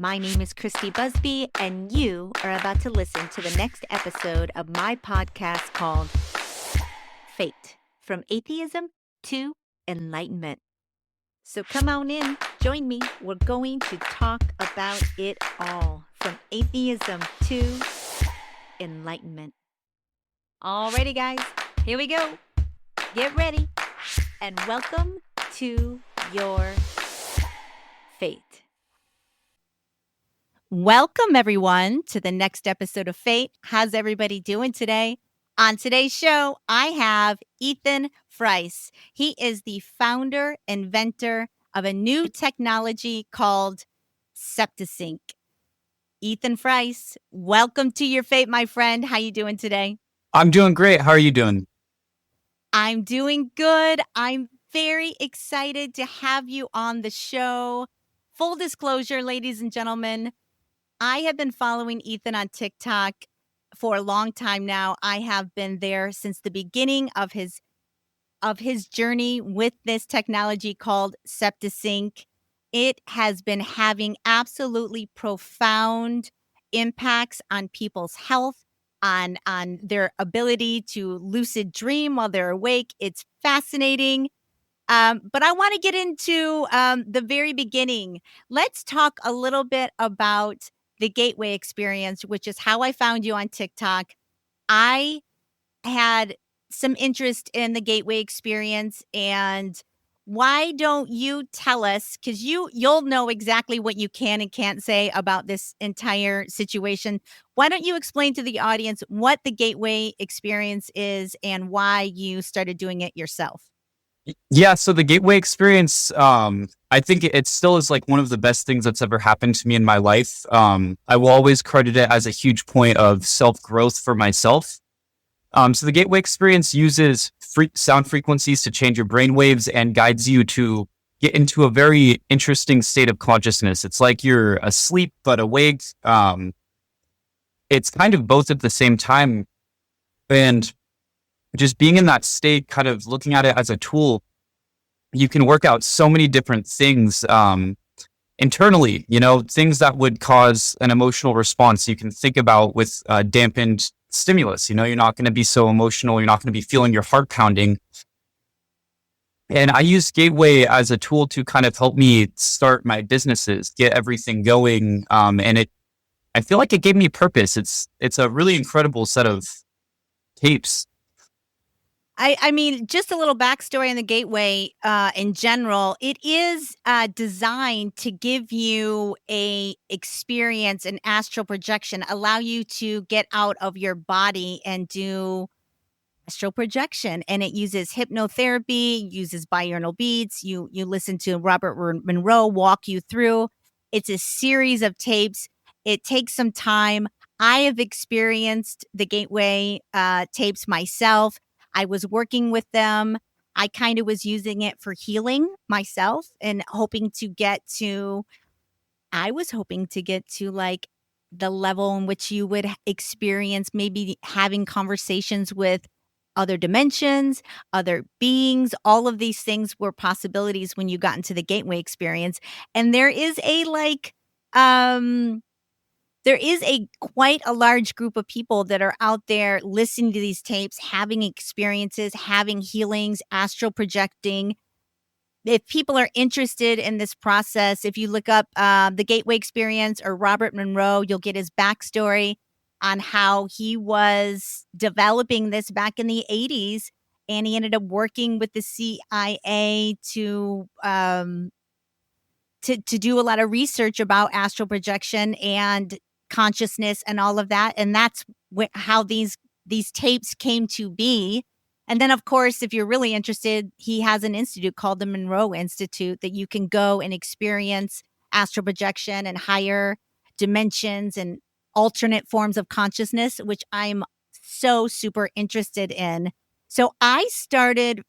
My name is Christy Busby, and you are about to listen to the next episode of my podcast called F.A.T.E. From Atheism to Enlightenment. So come on in, join me. We're going to talk about it all, from atheism to enlightenment. Alrighty, guys, here we go. Get ready, and welcome to your F.A.T.E. Welcome, everyone, to the next episode of F.A.T.E. How's everybody doing today? On today's show, I have Ethan Friess. He is the founder, inventor of a new technology called Septa Sync. Ethan Friess, welcome to your F.A.T.E., my friend. How you doing today? I'm doing great. How are you doing? I'm doing good. I'm very excited to have you on the show. Full disclosure, ladies and gentlemen, I have been following Ethan on TikTok for a long time now. I have been there since the beginning of his journey with this technology called Septa Sync. It has been having absolutely profound impacts on people's health, on their ability to lucid dream while they're awake. It's fascinating. But I want to get into the very beginning. Let's talk a little bit about the gateway experience, which is how I found you on TikTok. I had some interest in the gateway experience, and why don't you tell us, because you'll know exactly what you can and can't say about this entire situation. Why don't you explain to the audience what the gateway experience is and why you started doing it yourself? Yeah, so the gateway experience, I think it still is like one of the best things that's ever happened to me in my life. I will always credit it as a huge point of self-growth for myself. So the gateway experience uses sound frequencies to change your brain waves and guides you to get into a very interesting state of consciousness. It's like you're asleep but awake. It's kind of both at the same time. And just being in that state, kind of looking at it as a tool, you can work out so many different things internally, things that would cause an emotional response you can think about with dampened stimulus. You're not going to be so emotional. You're not going to be feeling your heart pounding. And I use Gateway as a tool to kind of help me start my businesses, get everything going. I feel like it gave me purpose. It's a really incredible set of tapes. I mean, just a little backstory on the gateway in general. It is designed to give you a experience, an astral projection, allow you to get out of your body and do astral projection. And it uses hypnotherapy, uses binaural beats. You listen to Robert Monroe walk you through. It's a series of tapes. It takes some time. I have experienced the gateway tapes myself. I was working with them. I kind of was using it for healing myself and I was hoping to get to like the level in which you would experience maybe having conversations with other dimensions, other beings. All of these things were possibilities when you got into the gateway experience. And there is quite a large group of people that are out there listening to these tapes, having experiences, having healings, astral projecting. If people are interested in this process, if you look up the Gateway Experience or Robert Monroe, you'll get his backstory on how he was developing this back in the 80s. And he ended up working with the CIA to do a lot of research about astral projection and consciousness and all of that. And that's how these tapes came to be. And then, of course, if you're really interested, he has an institute called the Monroe Institute that you can go and experience astral projection and higher dimensions and alternate forms of consciousness, which I'm so super interested in. So I started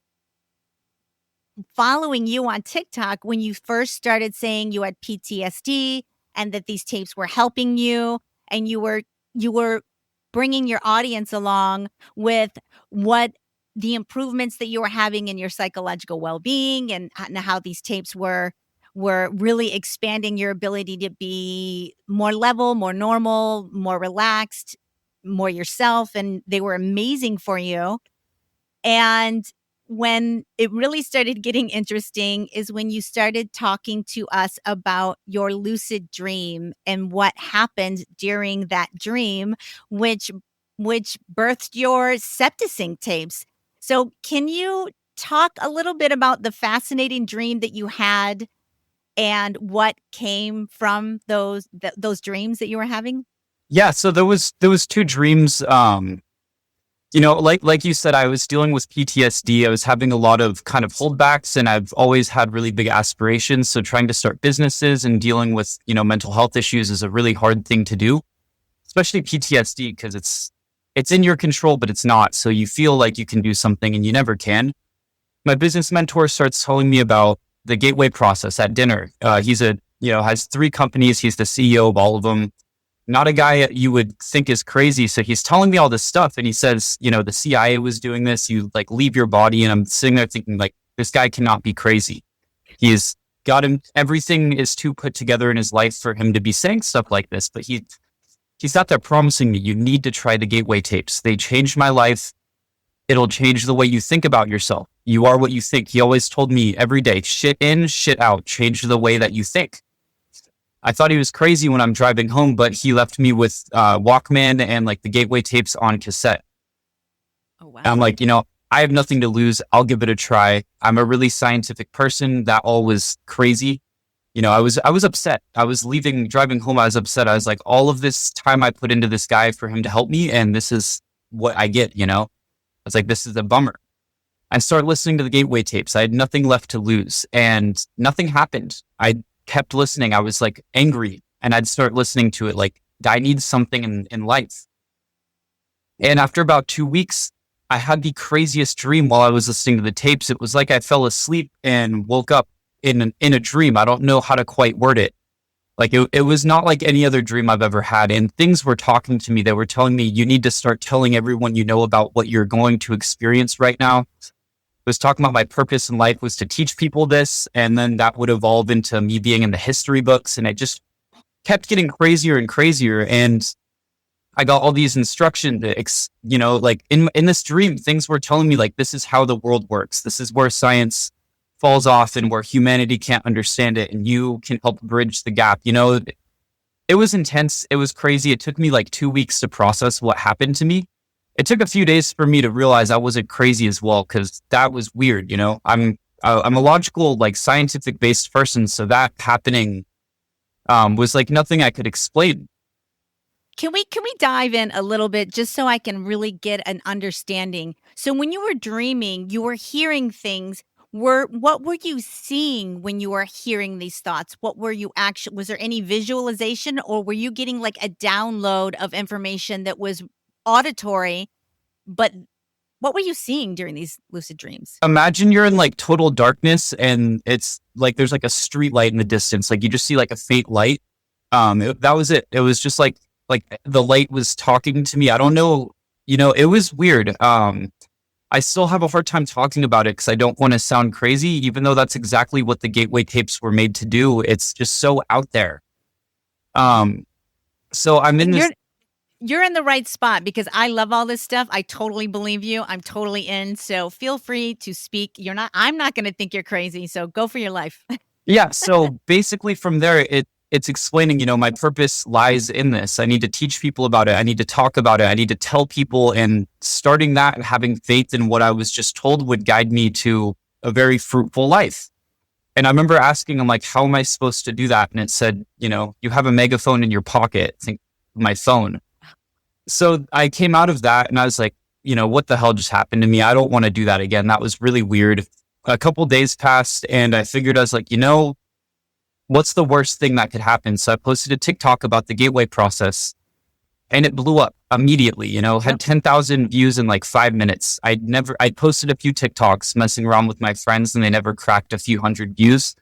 following you on TikTok when you first started saying you had PTSD and that these tapes were helping you, and you were bringing your audience along with what the improvements that you were having in your psychological well-being and how these tapes were were really expanding your ability to be more level, more normal, more relaxed, more yourself, and they were amazing for you. And when it really started getting interesting is when you started talking to us about your lucid dream and what happened during that dream, which birthed your Septa Sync tapes. So can you talk a little bit about the fascinating dream that you had and what came from those dreams that you were having? Yeah, so there was two dreams. Like you said, I was dealing with PTSD. I was having a lot of kind of holdbacks, and I've always had really big aspirations. So trying to start businesses and dealing with mental health issues is a really hard thing to do, especially PTSD, because it's in your control, but it's not. So you feel like you can do something and you never can. My business mentor starts telling me about the gateway process at dinner. He's has 3 companies. He's the CEO of all of them. Not a guy you would think is crazy. So he's telling me all this stuff, and he says, the CIA was doing this. You like leave your body, and I'm sitting there thinking, like, this guy cannot be crazy. He's got him. Everything is too put together in his life for him to be saying stuff like this. But he's out there promising me, you need to try the gateway tapes. They changed my life. It'll change the way you think about yourself. You are what you think. He always told me every day, shit in, shit out, change the way that you think. I thought he was crazy when I'm driving home, but he left me with Walkman and like the gateway tapes on cassette. Oh, wow. And I'm like, I have nothing to lose. I'll give it a try. I'm a really scientific person. That all was crazy. I was upset. I was driving home. I was upset. I was like, all of this time I put into this guy for him to help me, and this is what I get. I was like, this is a bummer. I started listening to the gateway tapes. I had nothing left to lose, and nothing happened. I kept listening. I was like angry, and I'd start listening to it like, I need something in life. And after about 2 weeks, I had the craziest dream while I was listening to the tapes. It was like I fell asleep and woke up in a dream. I don't know how to quite word it. Like it was not like any other dream I've ever had. And things were talking to me. They were telling me, you need to start telling everyone you know about what you're going to experience right now. Was talking about my purpose in life was to teach people this. And then that would evolve into me being in the history books. And it just kept getting crazier and crazier. And I got all these instructions, like in this dream, things were telling me like, this is how the world works. This is where science falls off and where humanity can't understand it. And you can help bridge the gap. It was intense. It was crazy. It took me like 2 weeks to process what happened to me. It took a few days for me to realize I wasn't crazy as well, because that was weird. I'm a logical, like scientific based person. So that happening was like nothing I could explain. Can we dive in a little bit just so I can really get an understanding? So when you were dreaming, you were hearing things. What were you seeing when you were hearing these thoughts? What were you actually, was there any visualization, or were you getting like a download of information that was auditory? But what were you seeing during these lucid dreams? Imagine you're in like total darkness, and it's like there's like a street light in the distance. Like you just see like a faint light. That was it. It was just like the light was talking to me. I don't know. It was weird. I still have a hard time talking about it because I don't want to sound crazy, even though that's exactly what the gateway tapes were made to do. It's just so out there. So I'm in this. You're in the right spot because I love all this stuff. I totally believe you. I'm totally in. So feel free to speak. I'm not going to think you're crazy. So go for your life. Yeah. So basically from there, it's explaining, my purpose lies in this. I need to teach people about it. I need to talk about it. I need to tell people, and starting that and having faith in what I was just told would guide me to a very fruitful life. And I remember asking him, like, how am I supposed to do that? And it said, you have a megaphone in your pocket. I think my phone. So I came out of that and I was like, what the hell just happened to me? I don't want to do that again. That was really weird. A couple days passed and I figured, I was like, what's the worst thing that could happen? So I posted a TikTok about the gateway process and it blew up immediately, had 10,000 views in like 5 minutes. I posted a few TikToks messing around with my friends and they never cracked a few hundred views.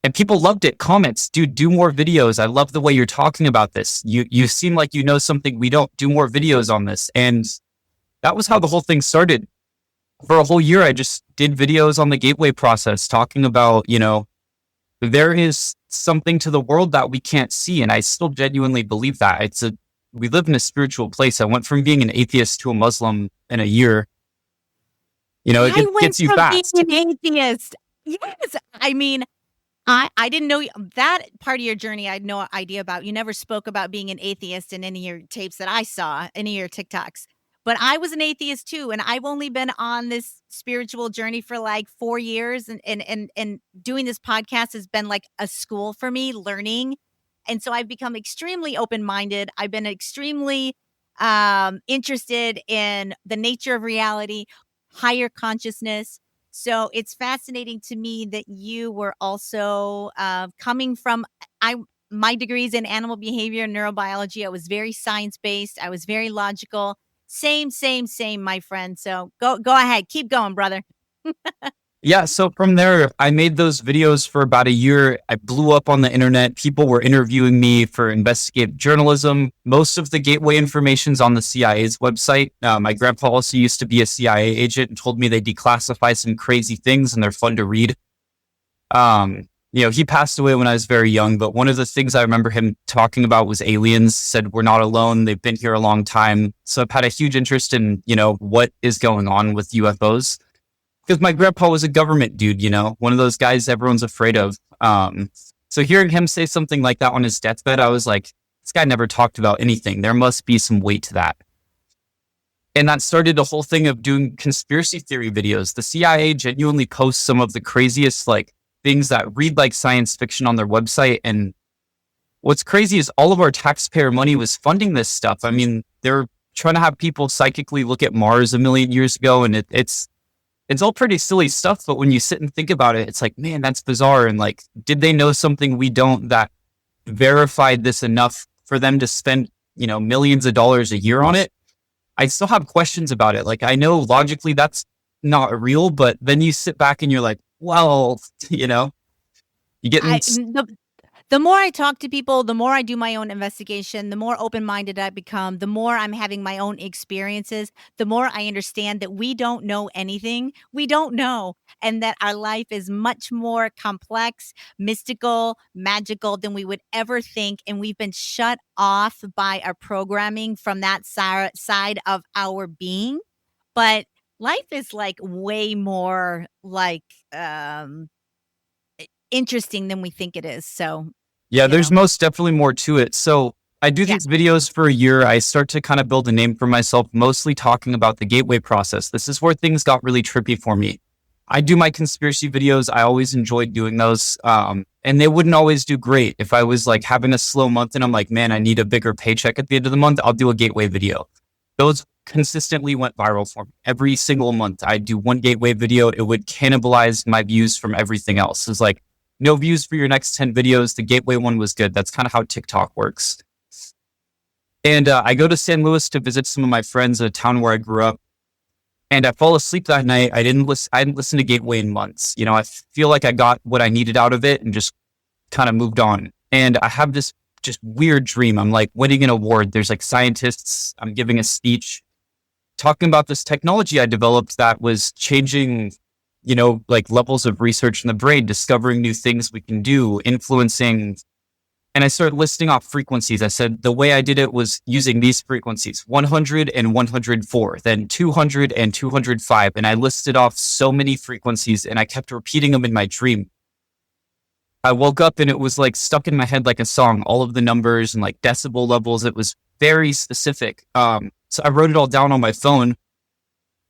And people loved it. Comments, dude, do more videos. I love the way you're talking about this. You seem like you know something we don't. Do more videos on this. And that was how the whole thing started. For a whole year, I just did videos on the gateway process, talking about, there is something to the world that we can't see. And I still genuinely believe that. We live in a spiritual place. I went from being an atheist to a Muslim in a year. I It went gets you from being fast. an atheist. Yes. I mean, I didn't know that part of your journey. I had no idea about. You never spoke about being an atheist in any of your tapes that I saw, any of your TikToks. But I was an atheist too, and I've only been on this spiritual journey for like 4 years, and doing this podcast has been like a school for me, learning. And so I've become extremely open-minded. I've been extremely interested in the nature of reality, higher consciousness. So it's fascinating to me that you were also coming from I my degrees in animal behavior and neurobiology. I was very science based. I was very logical. Same, my friend. So go ahead, keep going, brother. Yeah, so from there, I made those videos for about a year. I blew up on the internet. People were interviewing me for investigative journalism. Most of the gateway information's on the CIA's website. My grandpa also used to be a CIA agent and told me they declassify some crazy things and they're fun to read. He passed away when I was very young, but one of the things I remember him talking about was aliens. Said we're not alone. They've been here a long time. So I've had a huge interest in, what is going on with UFOs because my grandpa was a government dude, one of those guys everyone's afraid of. So hearing him say something like that on his deathbed, I was like, this guy never talked about anything. There must be some weight to that. And that started the whole thing of doing conspiracy theory videos. The CIA genuinely posts some of the craziest things that read like science fiction on their website. And what's crazy is all of our taxpayer money was funding this stuff. I mean, they're trying to have people psychically look at Mars a million years ago, and it's all pretty silly stuff, but when you sit and think about it, it's like, man, that's bizarre. And did they know something we don't that verified this enough for them to spend, millions of dollars a year on it? I still have questions about it. I know logically that's not real, but then you sit back and you're like, well, you get in. The more I talk to people, the more I do my own investigation, the more open-minded I become, the more I'm having my own experiences, the more I understand that we don't know anything. We don't know. And that our life is much more complex, mystical, magical than we would ever think. And we've been shut off by our programming from that side of our being. But life is way more interesting than we think it is. So, Yeah, there's most definitely more to it. So I do yeah. these videos for a year. I start to kind of build a name for myself, mostly talking about the gateway process. This is where things got really trippy for me. I do my conspiracy videos. I always enjoyed doing those. And they wouldn't always do great. If I was having a slow month and I'm like, man, I need a bigger paycheck at the end of the month, I'll do a gateway video. Those consistently went viral for me. Every single month, I'd do one gateway video. It would cannibalize my views from everything else. It's like, no views for your next 10 videos. The gateway one was good. That's kind of how TikTok works. And I go to San Luis to visit some of my friends, a town where I grew up. And I fall asleep that night. I hadn't listened to Gateway in months. I feel like I got what I needed out of it and just kind of moved on. And I have this just weird dream. I'm winning an award. There's scientists. I'm giving a speech talking about this technology I developed that was changing levels of research in the brain, discovering new things we can do, influencing. And I started listing off frequencies. I said the way I did it was using these frequencies, 100 and 104, then 200 and 205. And I listed off so many frequencies and I kept repeating them in my dream. I woke up and it was stuck in my head like a song, all of the numbers and decibel levels. It was very specific. So I wrote it all down on my phone.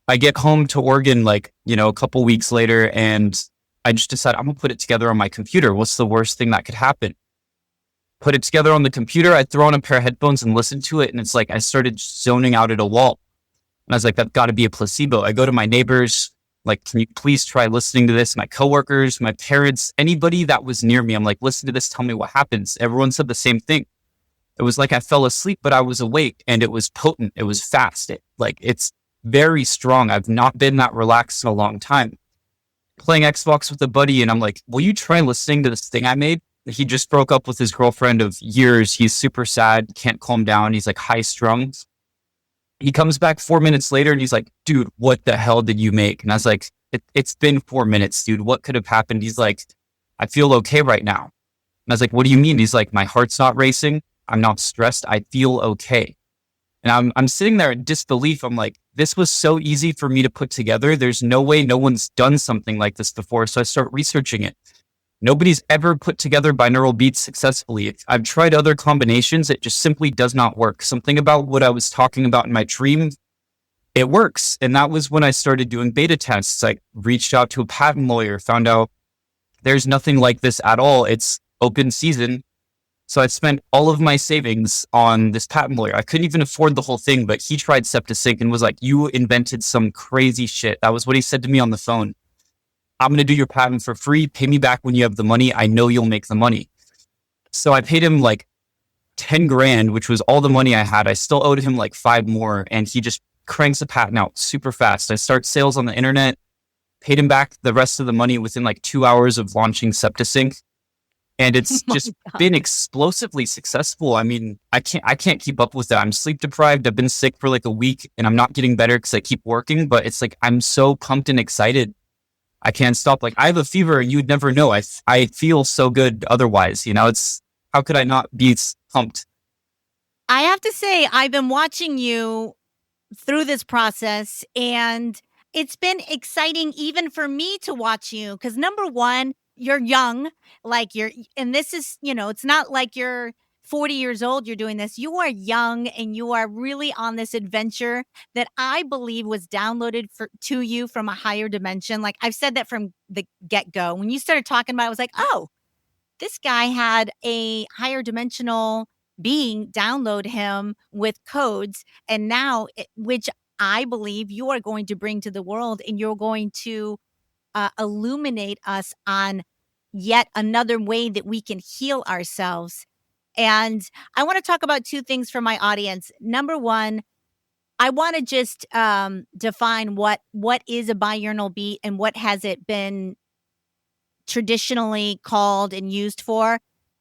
I get home to Oregon, a couple weeks later, and I just decided I'm going to put it together on my computer. What's the worst thing that could happen? Put it together on the computer. I throw on a pair of headphones and listen to it. And it's I started zoning out at a wall. And I was like, that's got to be a placebo. I go to my neighbors, can you please try listening to this? My coworkers, my parents, anybody that was near me. I'm like, listen to this. Tell me what happens. Everyone said the same thing. It was I fell asleep, but I was awake and it was potent. It was fast. It's very strong. I've not been that relaxed in a long time. Playing Xbox with a buddy, and I'm like, will you try listening to this thing I made? He just broke up with his girlfriend of years. He's super sad, can't calm down. He's high strung. He comes back 4 minutes later and he's like, dude, what the hell did you make? And I was like, it's been 4 minutes, dude. What could have happened? He's like, I feel okay right now. And I was like, what do you mean? He's like, my heart's not racing. I'm not stressed. I feel okay. And I'm sitting there in disbelief. I'm like, this was so easy for me to put together. There's no way no one's done something like this before. So I start researching it. Nobody's ever put together binaural beats successfully. I've tried other combinations. It just simply does not work. Something about what I was talking about in my dream, it works. And that was when I started doing beta tests. I reached out to a patent lawyer, found out there's nothing like this at all. It's open season. So I spent all of my savings on this patent lawyer. I couldn't even afford the whole thing, but he tried Septa Sync and was like, you invented some crazy shit. That was what he said to me on the phone. I'm going to do your patent for free. Pay me back when you have the money. I know you'll make the money. So I paid him like 10 grand, which was all the money I had. I still owed him like 5 more. And he just cranks a patent out super fast. I start sales on the internet, paid him back the rest of the money within like 2 hours of launching Septa Sync. And it's Oh just my been God. explosively successful. I mean, I can't keep up with that. I'm sleep deprived. I've been sick for like a week and I'm not getting better because I keep working, but it's like I'm so pumped and excited. I can't stop. Like I have a fever and you'd never know. I feel so good otherwise. It's how could I not be pumped? I have to say, I've been watching you through this process, and it's been exciting even for me to watch you because number one, you're young, like and this is, it's not like you're 40 years old, you're doing this. You are young and you are really on this adventure that I believe was downloaded to you from a higher dimension. Like I've said that from the get go. When you started talking about it, I was like, oh, this guy had a higher dimensional being download him with codes. And now, which I believe you are going to bring to the world, and you're going to illuminate us on yet another way that we can heal ourselves. And I want to talk about two things for my audience. Number one, I want to just define what is a binaural beat and what has it been traditionally called and used for.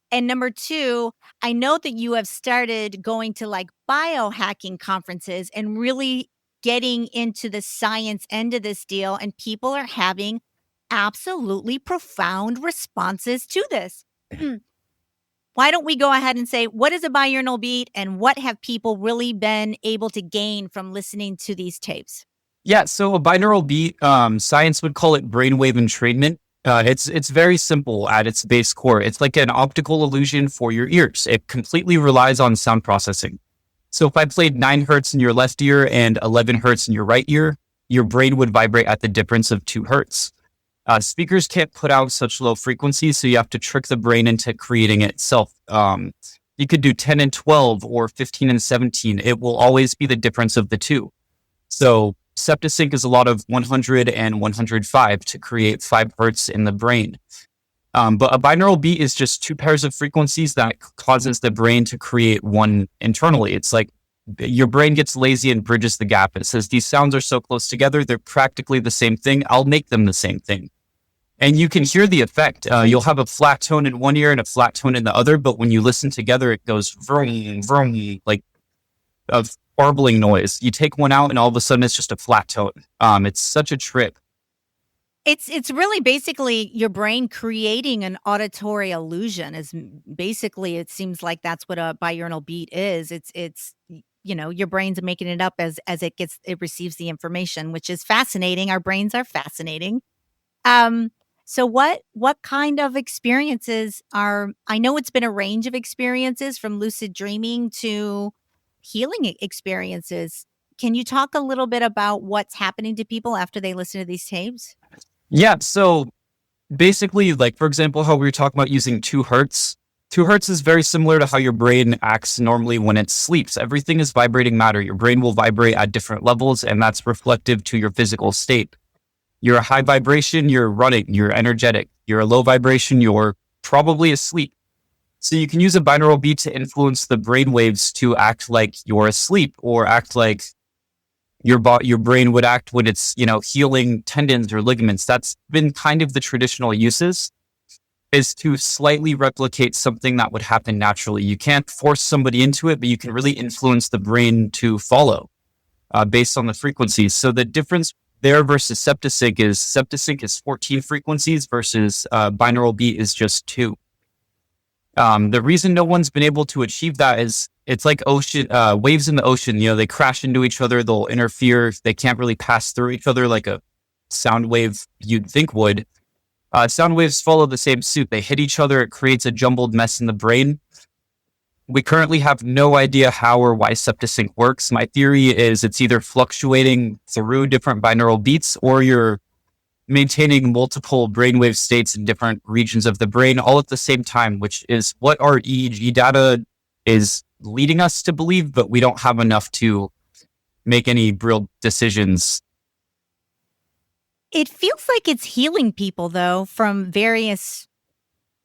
And number two, I know that you have started going to like biohacking conferences and really getting into the science end of this deal, and people are having absolutely profound responses to this. Why don't we go ahead and say, what is a binaural beat and what have people really been able to gain from listening to these tapes? Yeah. So a binaural beat, science would call it brainwave entrainment. It's very simple at its base core. It's like an optical illusion for your ears. It completely relies on sound processing. So if I played 9 hertz in your left ear and 11 hertz in your right ear, your brain would vibrate at the difference of 2 hertz. Speakers can't put out such low frequencies, so you have to trick the brain into creating it itself. You could do 10 and 12 or 15 and 17. It will always be the difference of the two. So Septa Sync is a lot of 100 and 105 to create 5 hertz in the brain. But a binaural beat is just 2 pairs of frequencies that causes the brain to create one internally. It's like your brain gets lazy and bridges the gap. It says these sounds are so close together, they're practically the same thing. I'll make them the same thing. And you can hear the effect. You'll have a flat tone in one ear and a flat tone in the other, but when you listen together, it goes vroom, vroom, like a warbling noise. You take one out and all of a sudden it's just a flat tone. It's such a trip. It's really basically your brain creating an auditory illusion is basically, it seems like that's what a binaural beat is. Your brain's making it up as it receives the information, which is fascinating. Our brains are fascinating. Um, so what kind of experiences I know it's been a range of experiences from lucid dreaming to healing experiences. Can you talk a little bit about what's happening to people after they listen to these tapes? Yeah. So basically, like, for example, how we were talking about using 2 hertz. 2 hertz is very similar to how your brain acts normally when it sleeps. Everything is vibrating matter. Your brain will vibrate at different levels, and that's reflective to your physical state. You're a high vibration, you're running, you're energetic. You're a low vibration, you're probably asleep. So you can use a binaural beat to influence the brain waves to act like you're asleep, or act like your brain would act when it's, healing tendons or ligaments. That's been kind of the traditional uses, is to slightly replicate something that would happen naturally. You can't force somebody into it, but you can really influence the brain to follow based on the frequencies. So the difference there versus Septa Sync is 14 frequencies versus binaural beat is just 2. The reason no one's been able to achieve that is it's like ocean waves in the ocean. They crash into each other, they'll interfere, they can't really pass through each other like a sound wave you'd think would. Sound waves follow the same suit. They hit each other, it creates a jumbled mess in the brain. We currently have no idea how or why Septa Sync works. My theory is it's either fluctuating through different binaural beats, or you're maintaining multiple brainwave states in different regions of the brain all at the same time, which is what our EEG data is leading us to believe, but we don't have enough to make any real decisions. It feels like it's healing people, though, from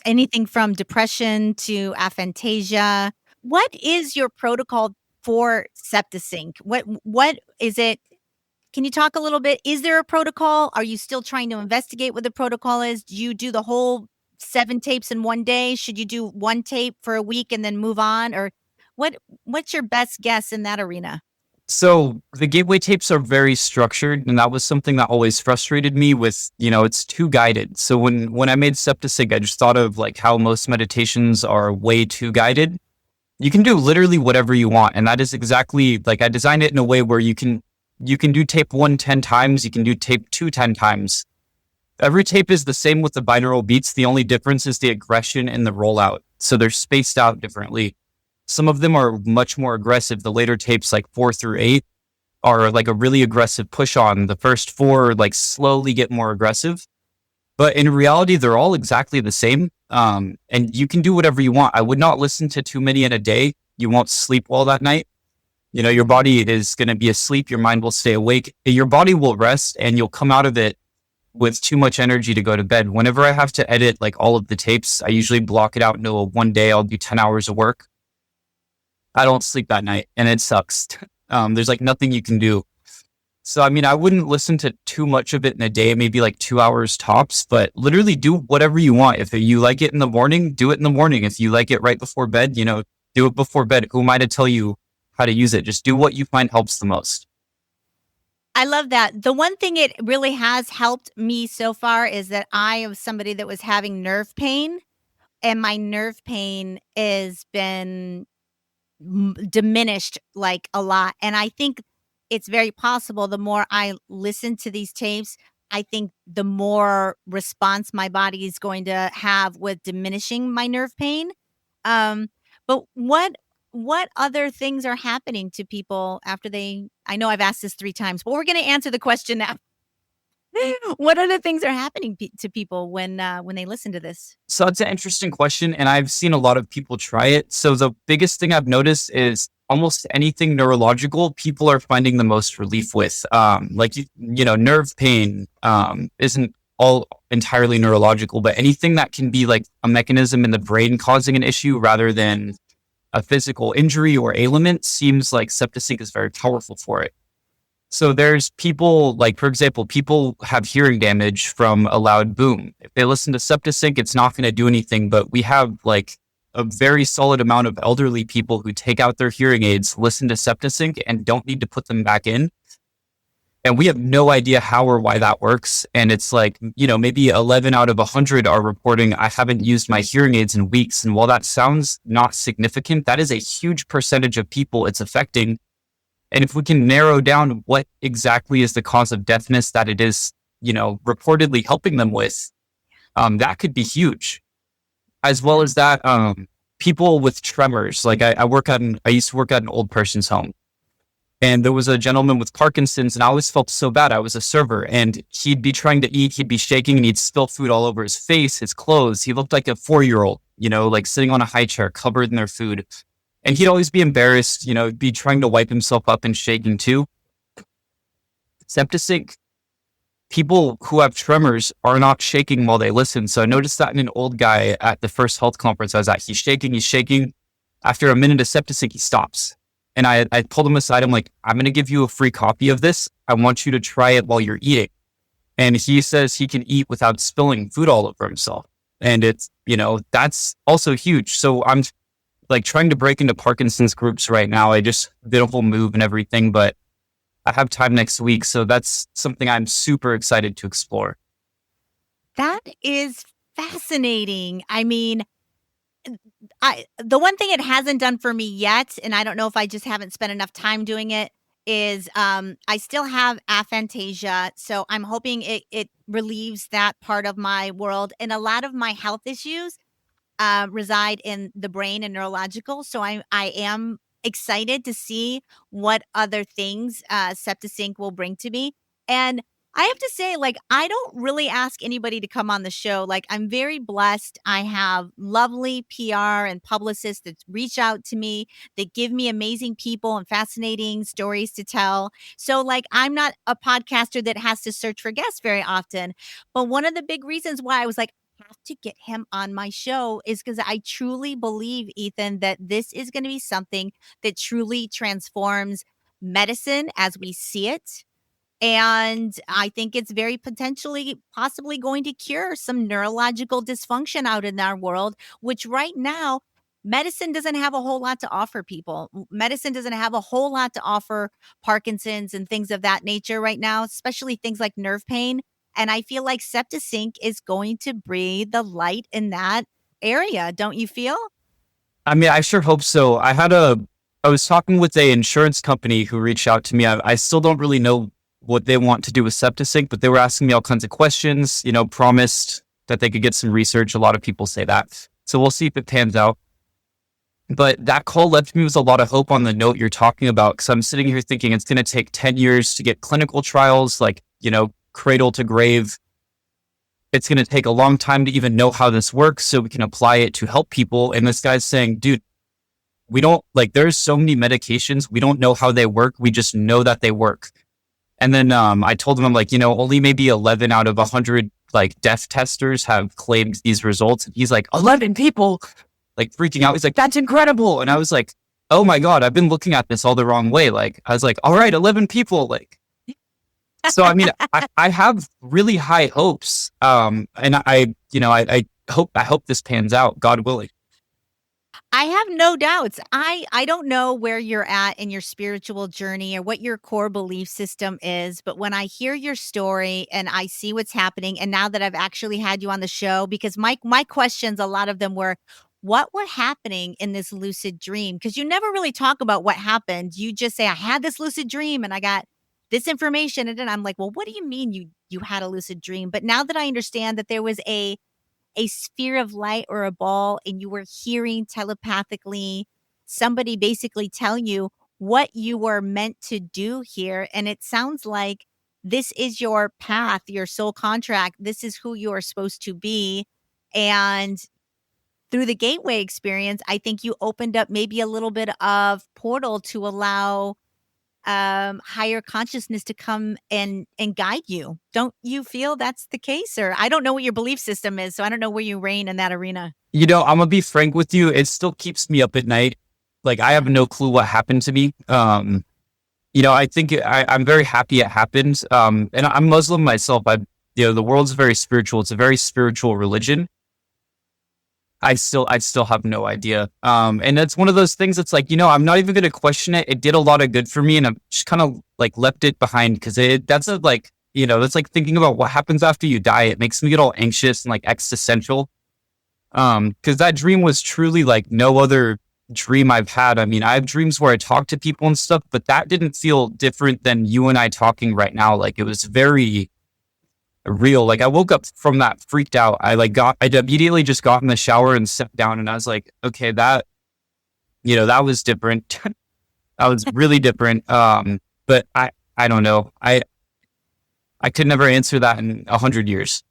anything from depression to aphantasia. What is your protocol for Septa Sync? What is it? Can you talk a little bit? Is there a protocol? Are you still trying to investigate what the protocol is? Do you do the whole 7 tapes in one day? Should you do 1 tape for a week and then move on? Or what's your best guess in that arena? So the gateway tapes are very structured, and that was something that always frustrated me with, it's too guided. So when I made Septa Sync, I just thought of like how most meditations are way too guided. You can do literally whatever you want, and that is exactly like I designed it in a way where you can do tape 1 10 times, you can do tape 2 10 times. Every tape is the same with the binaural beats. The only difference is the aggression and the rollout. So they're spaced out differently. Some of them are much more aggressive. The later tapes, like 4 through 8, are like a really aggressive push on. The first 4 like slowly get more aggressive. But in reality, they're all exactly the same. And you can do whatever you want. I would not listen to too many in a day. You won't sleep well that night. Your body is going to be asleep. Your mind will stay awake. Your body will rest, and you'll come out of it with too much energy to go to bed. Whenever I have to edit like all of the tapes, I usually block it out into one day. I'll do 10 hours of work. I don't sleep that night, and it sucks. There's like nothing you can do. So, I wouldn't listen to too much of it in a day, maybe like 2 hours tops, but literally do whatever you want. If you like it in the morning, do it in the morning. If you like it right before bed, do it before bed. Who am I to tell you how to use it? Just do what you find helps the most. I love that. The one thing it really has helped me so far is that I am somebody that was having nerve pain, and my nerve pain has been diminished like a lot. And I think it's very possible the more I listen to these tapes, I think the more response my body is going to have with diminishing my nerve pain. But what other things are happening to people after I know I've asked this 3 times, but we're going to answer the question now. What other things are happening to people when they listen to this? So it's an interesting question, and I've seen a lot of people try it. So the biggest thing I've noticed is almost anything neurological, people are finding the most relief with. Nerve pain isn't all entirely neurological, but anything that can be like a mechanism in the brain causing an issue rather than a physical injury or ailment seems like Septa Sync is very powerful for it. So there's people, like, for example, people have hearing damage from a loud boom. If they listen to Septa Sync, it's not going to do anything, but we have like a very solid amount of elderly people who take out their hearing aids, listen to Septa Sync, and don't need to put them back in. And we have no idea how or why that works. And it's like, maybe 11 out of 100 are reporting, I haven't used my hearing aids in weeks. And while that sounds not significant, that is a huge percentage of people it's affecting. And if we can narrow down what exactly is the cause of deafness that it is, reportedly helping them with, that could be huge. As well as that, people with tremors. Like I used to work at an old person's home. And there was a gentleman with Parkinson's, and I always felt so bad. I was a server, and he'd be trying to eat, he'd be shaking, and he'd spill food all over his face, his clothes. He looked like a 4-year-old, like sitting on a high chair, covered in their food. And he'd always be embarrassed, be trying to wipe himself up and shaking too. Septa Sync, people who have tremors are not shaking while they listen. So I noticed that in an old guy at the first health conference I was at. He's shaking. After a minute of Septa Sync, he stops. And I pulled him aside. I'm like, I'm going to give you a free copy of this. I want you to try it while you're eating. And he says he can eat without spilling food all over himself. And it's, that's also huge. So I'm like trying to break into Parkinson's groups right now. I just did a whole move and everything, but I have time next week. So that's something I'm super excited to explore. That is fascinating. I mean, the one thing it hasn't done for me yet, and I don't know if I just haven't spent enough time doing it, is I still have aphantasia, so I'm hoping it relieves that part of my world. And a lot of my health issues reside in the brain and neurological. So I am excited to see what other things Septa Sync will bring to me. And I have to say, like, I don't really ask anybody to come on the show. Like, I'm very blessed. I have lovely PR and publicists that reach out to me. They give me amazing people and fascinating stories to tell. So, like, I'm not a podcaster that has to search for guests very often. But one of the big reasons why I was like, have to get him on my show is because I truly believe, Ethan, that this is going to be something that truly transforms medicine as we see it. And I think it's very potentially, possibly going to cure some neurological dysfunction out in our world, which right now, medicine doesn't have a whole lot to offer people. Medicine doesn't have a whole lot to offer Parkinson's and things of that nature right now, especially things like nerve pain. And I feel like Septa Sync is going to breathe the light in that area. Don't you feel? I mean, I sure hope so. I was talking with a insurance company who reached out to me. I still don't really know what they want to do with Septa Sync, but they were asking me all kinds of questions, promised that they could get some research. A lot of people say that. So we'll see if it pans out. But that call left me with a lot of hope on the note you're talking about, because I'm sitting here thinking it's going to take 10 years to get clinical trials, like, cradle to grave. It's going to take a long time to even know how this works so we can apply it to help people. And this guy's saying, dude, we don't like, there's so many medications. We don't know how they work. We just know that they work. And then I told him, I'm like, only maybe 11 out of 100 like deaf testers have claimed these results. And he's like, 11 people, like freaking out. He's like, that's incredible. And I was like, oh my God, I've been looking at this all the wrong way. Like, I was like, all right, 11 people. Like, so, I mean, I have really high hopes. And I hope this pans out, God willing. I have no doubts. I don't know where you're at in your spiritual journey or what your core belief system is, but when I hear your story and I see what's happening, and now that I've actually had you on the show, because my questions, a lot of them were, what were happening in this lucid dream? Because you never really talk about what happened. You just say, I had this lucid dream and I got this information. And then I'm like, well, what do you mean you had a lucid dream? But now that I understand that there was a sphere of light or a ball and you were hearing telepathically somebody basically tell you what you were meant to do here. And it sounds like this is your path, your soul contract. This is who you are supposed to be. And through the gateway experience, I think you opened up maybe a little bit of portal to allow higher consciousness to come and guide you. Don't you feel that's the case? Or I don't know what your belief system is, so I don't know where you reign in that arena. I'm gonna be frank with you. It still keeps me up at night. Like, I have no clue what happened to me. I think I'm very happy it happened. And I'm Muslim myself. The world's very spiritual. It's a very spiritual religion. I still have no idea. And it's one of those things that's like, I'm not even going to question it. It did a lot of good for me, and I'm just kind of like left it behind because that's like thinking about what happens after you die. It makes me get all anxious and like existential. Because that dream was truly like no other dream I've had. I mean, I have dreams where I talk to people and stuff, but that didn't feel different than you and I talking right now. Like, it was very real. Like, I woke up from that freaked out. I immediately just got in the shower and sat down, and I was like, okay, that was different. That was really different. But I don't know. I could never answer that in 100 years.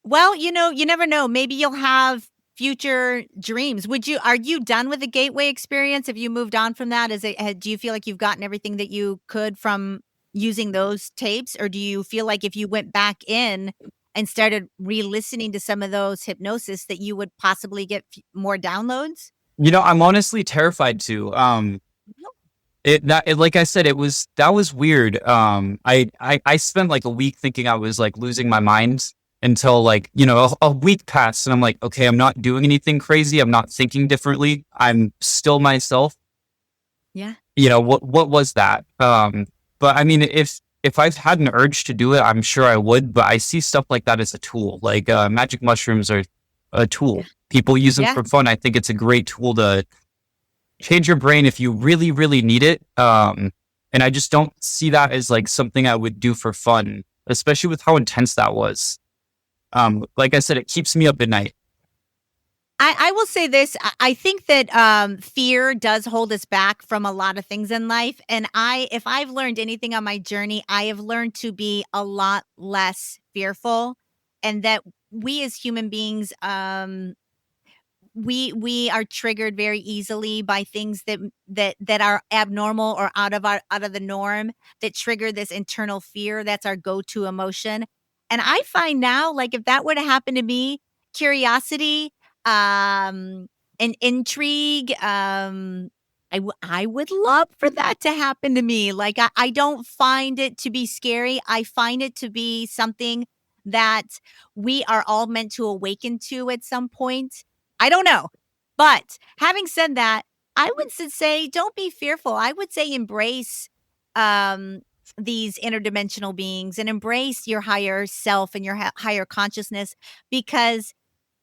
Well, you never know. Maybe you'll have future dreams. Are you done with the gateway experience? Have you moved on from that? Do you feel like you've gotten everything that you could from using those tapes? Or do you feel like if you went back in and started re-listening to some of those hypnosis that you would possibly get more downloads? I'm honestly terrified to. Like I said, that was weird. I spent like a week thinking I was like losing my mind until like, a week passed, and I'm like, okay, I'm not doing anything crazy. I'm not thinking differently. I'm still myself. Yeah. What was that? But I mean, if I've had an urge to do it, I'm sure I would. But I see stuff like that as a tool. Like magic mushrooms are a Yeah. tool. People use them Yeah. for fun. I think it's a great tool to change your brain if you really, really need it. And I just don't see that as like something I would do for fun, especially with how intense that was. Like I said, it keeps me up at night. I will say this. I think that fear does hold us back from a lot of things in life. And if I've learned anything on my journey, I have learned to be a lot less fearful, and that we as human beings, we are triggered very easily by things that are abnormal or out of the norm, that trigger this internal fear. That's our go-to emotion. And I find now, like, if that were to happen to me, curiosity, um and intrigue, I would love for that to happen to me. Like, I don't find it to be scary. I find it to be something that we are all meant to awaken to at some point. I don't know. But having said that, I would say don't be fearful. I would say embrace um these interdimensional beings and embrace your higher self and your higher consciousness, because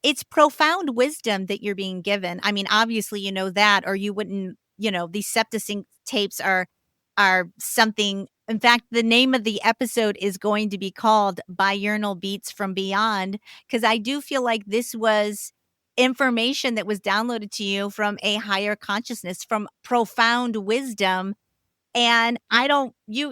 it's profound wisdom that you're being given. I mean, obviously, you know that, or you wouldn't, these Septa Sync tapes are something. In fact, the name of the episode is going to be called Binaural Beats from Beyond, because I do feel like this was information that was downloaded to you from a higher consciousness, from profound wisdom. And I don't you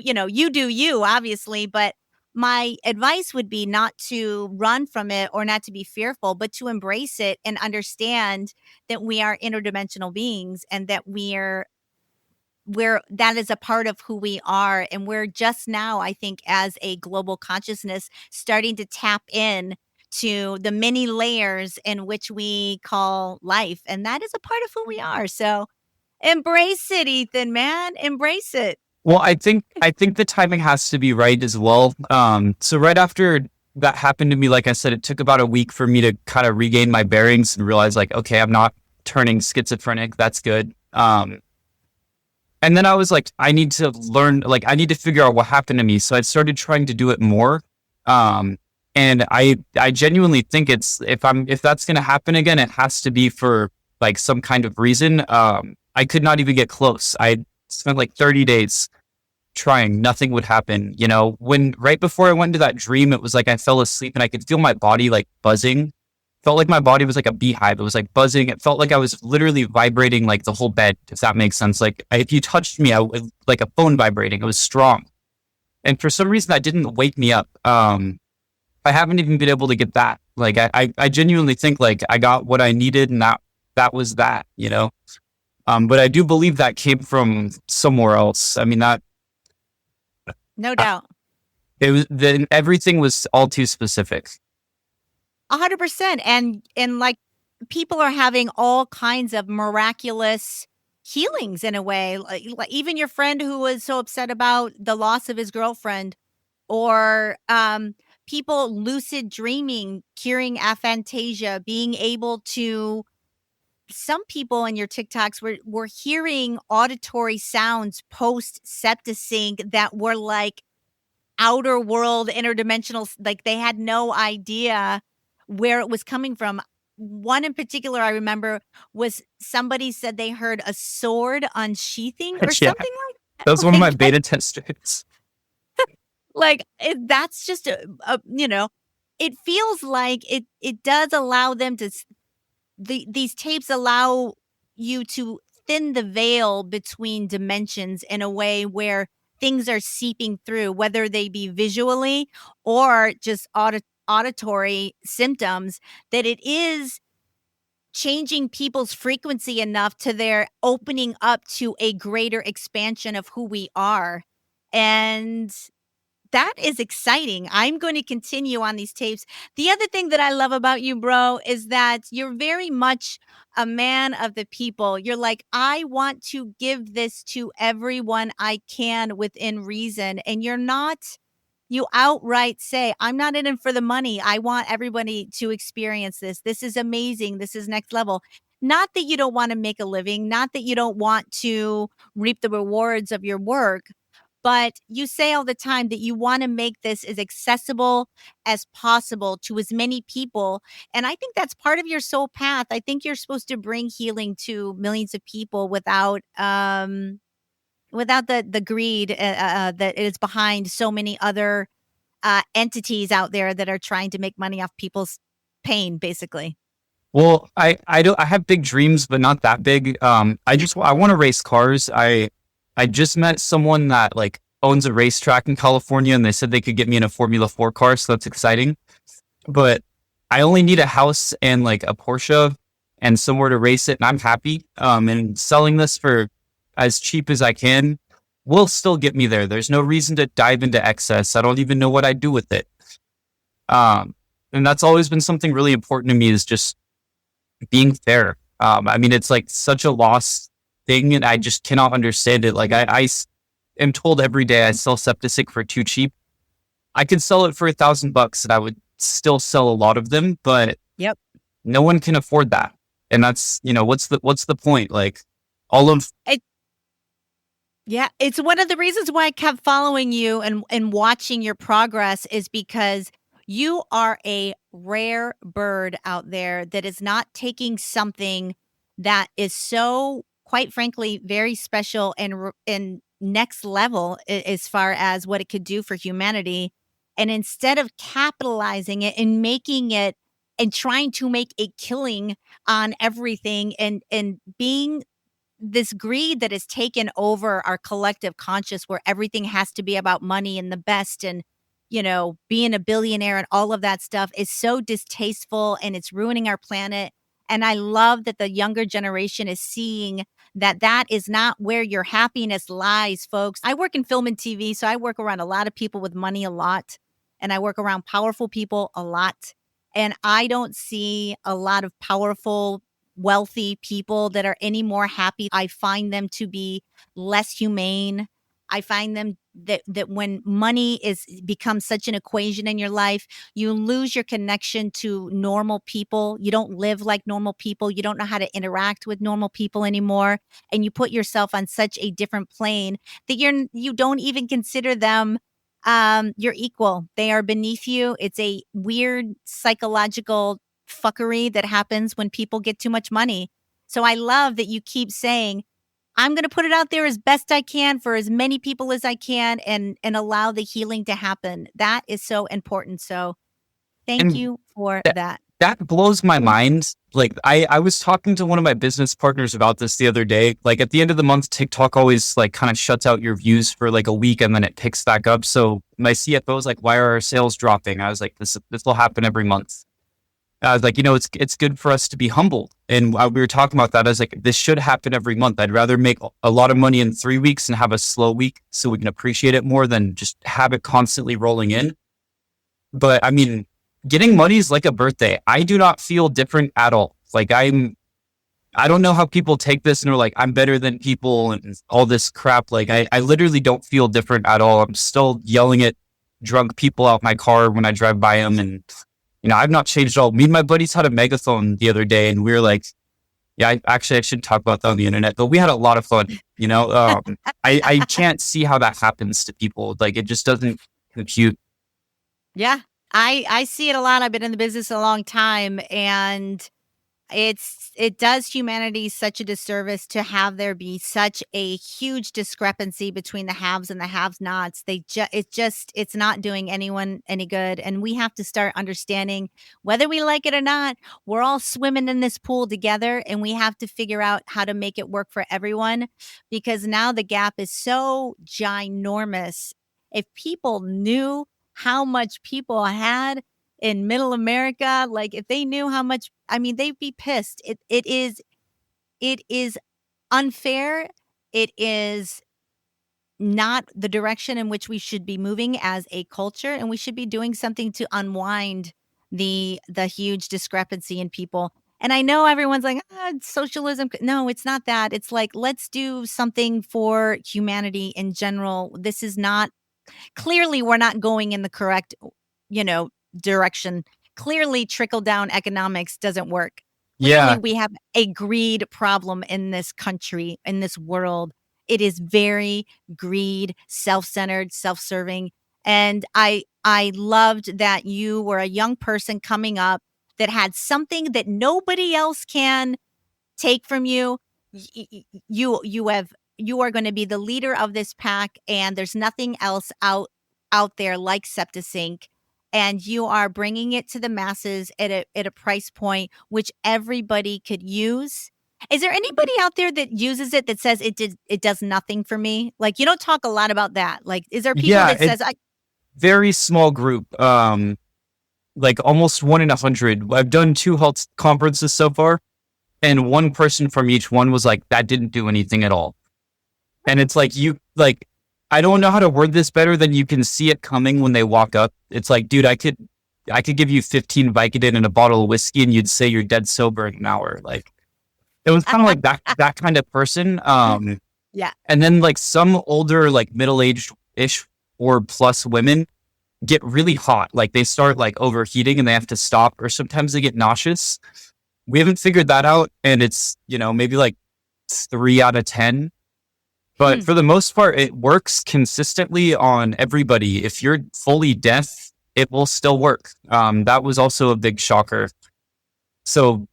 do you, obviously, but my advice would be not to run from it or not to be fearful, but to embrace it and understand that we are interdimensional beings, and that we're that is a part of who we are. And we're just now, I think, as a global consciousness, starting to tap in to the many layers in which we call life. And that is a part of who we are. So embrace it, Ethan, man. Embrace it. Well, I think the timing has to be right as well. So right after that happened to me, like I said, it took about a week for me to kind of regain my bearings and realize like, okay, I'm not turning schizophrenic. That's good. And then I was like, I need to learn, like, I need to figure out what happened to me. So I started trying to do it more. Um, and I genuinely think if that's going to happen again, it has to be for like some kind of reason. I could not even get close. I spent like 30 days trying, nothing would happen. When right before I went into that dream, it was like I fell asleep and I could feel my body like buzzing. Felt like my body was like a beehive. It was like buzzing. It felt like I was literally vibrating like the whole bed, if that makes sense. Like if you touched me, like a phone vibrating. It was strong. And for some reason, that didn't wake me up. I haven't even been able to get that. Like I genuinely think like I got what I needed, and that was that. But I do believe that came from somewhere else. I mean that No I- doubt. it was then everything was all too specific. 100%. And like, people are having all kinds of miraculous healings in a way. Like even your friend who was so upset about the loss of his girlfriend, or people lucid dreaming, curing aphantasia, being able to, some people in your TikToks were hearing auditory sounds post Septa Sync that were like outer world, interdimensional, like they had no idea where it was coming from. One in particular I remember was somebody said they heard a sword unsheathing or Yeah, something that was like one of my that. beta testers. That's just it feels like it does allow them to these tapes allow you to thin the veil between dimensions in a way where things are seeping through, whether they be visually or just auditory symptoms, that it is changing people's frequency enough to their opening up to a greater expansion of who we are. And that is exciting. I'm going to continue on these tapes. The other thing that I love about you, bro, is that you're very much a man of the people. You're like, I want to give this to everyone I can within reason. And you outright say, I'm not in it for the money. I want everybody to experience this. This is amazing. This is next level. Not that you don't want to make a living, not that you don't want to reap the rewards of your work, But you say all the time that you want to make this as accessible as possible to as many people. And I think that's part of your soul path. I think you're supposed to bring healing to millions of people without the greed that is behind so many other entities out there that are trying to make money off people's pain, basically. Well, I don't I have big dreams, but not that big. I want to race cars. I just met someone that like owns a racetrack in California, and they said they could get me in a Formula 4 car, so that's exciting. But I only need a house and like a Porsche and somewhere to race it, and I'm happy. And selling this for as cheap as I can will still get me there. There's no reason to dive into excess. I don't even know what I'd do with it. And that's always been something really important to me is just being fair. I mean, it's like such a lost thing, and I just cannot understand it. Like am told every day I sell Septa Sync for too cheap. I could sell it for $1,000 and I would still sell a lot of them, but Yep. no one can afford that. And that's, what's the point? Like all of Yeah, it's one of the reasons why I kept following you and watching your progress is because you are a rare bird out there that is not taking something that is so, quite frankly, very special and next level as far as what it could do for humanity. And instead of capitalizing it and making it and trying to make a killing on everything and being this greed that has taken over our collective conscious where everything has to be about money and the best and being a billionaire and all of that stuff is so distasteful and it's ruining our planet. And I love that the younger generation is seeing that that is not where your happiness lies, folks. I work in film and TV, so I work around a lot of people with money a lot, and I work around powerful people a lot, and I don't see a lot of powerful wealthy people that are any more happy. I find them to be less humane. I find them that when money is becomes such an equation in your life, you lose your connection to normal people. You don't live like normal people. You don't know how to interact with normal people anymore, and you put yourself on such a different plane that you don't even consider them your equal. They are beneath you. It's a weird psychological fuckery that happens when people get too much money. So I love that you keep saying, I'm going to put it out there as best I can for as many people as I can and allow the healing to happen. That is so important. So thank and you for that that. that blows my mind. Like I was talking to one of my business partners about this the other day. Like at the end of the month, TikTok always like kind of shuts out your views for like a week and then it picks back up. So my CFO was like, "Why are our sales dropping?" I was like, "This will happen every month." I was like, it's good for us to be humble. And we were talking about that. I was like, this should happen every month. I'd rather make a lot of money in 3 weeks and have a slow week so we can appreciate it more than just have it constantly rolling in. But I mean, getting money is like a birthday. I do not feel different at all. Like I don't know how people take this and are like, I'm better than people and all this crap. Like I literally don't feel different at all. I'm still yelling at drunk people out my car when I drive by them. And, I've not changed at all. Me and my buddies had a megaphone the other day and we were like, yeah, I shouldn't talk about that on the internet, but we had a lot of fun. I can't see how that happens to people. Like it just doesn't compute. Yeah. I see it a lot. I've been in the business a long time, and it does humanity such a disservice to have there be such a huge discrepancy between the haves and the have-nots. It's not doing anyone any good, and we have to start understanding whether we like it or not, we're all swimming in this pool together, and we have to figure out how to make it work for everyone because now the gap is so ginormous. If people knew how much people had in middle America, like if they knew how much, I mean, they'd be pissed. It is unfair. It is not the direction in which we should be moving as a culture, and we should be doing something to unwind the huge discrepancy in people. And I know everyone's like, socialism. No, it's not that. It's like, let's do something for humanity in general. This is not clearly we're not going in the correct, you know, direction. Clearly, trickle down economics doesn't work. Clearly, Yeah. we have a greed problem in this country, in this world. It is very greed, self-centered, self-serving. And I loved that you were a young person coming up that had something that nobody else can take from you. You are going to be the leader of this pack, and there's nothing else out there like Septa Sync, and you are bringing it to the masses at a price point which everybody could use. Is there anybody out there that uses it that says it does nothing for me? Like, you don't talk a lot about that. Like, is there people Yeah, that it says I very small group. Like almost 1 in 100. I've done 2 health conferences so far, and one person from each one was like, "That didn't do anything at all." And it's like I don't know how to word this better than you can see it coming when they walk up. It's like, dude, I could give you 15 Vicodin and a bottle of whiskey, and you'd say you're dead sober in an hour. Like it was kind of like that kind of person. Yeah. And then like some older, like middle aged ish or plus women get really hot. Like they start like overheating and they have to stop, or sometimes they get nauseous. We haven't figured that out, and it's maybe like 3 out of 10. But Hmm. for the most part, it works consistently on everybody. If you're fully deaf, it will still work. That was also a big shocker. So,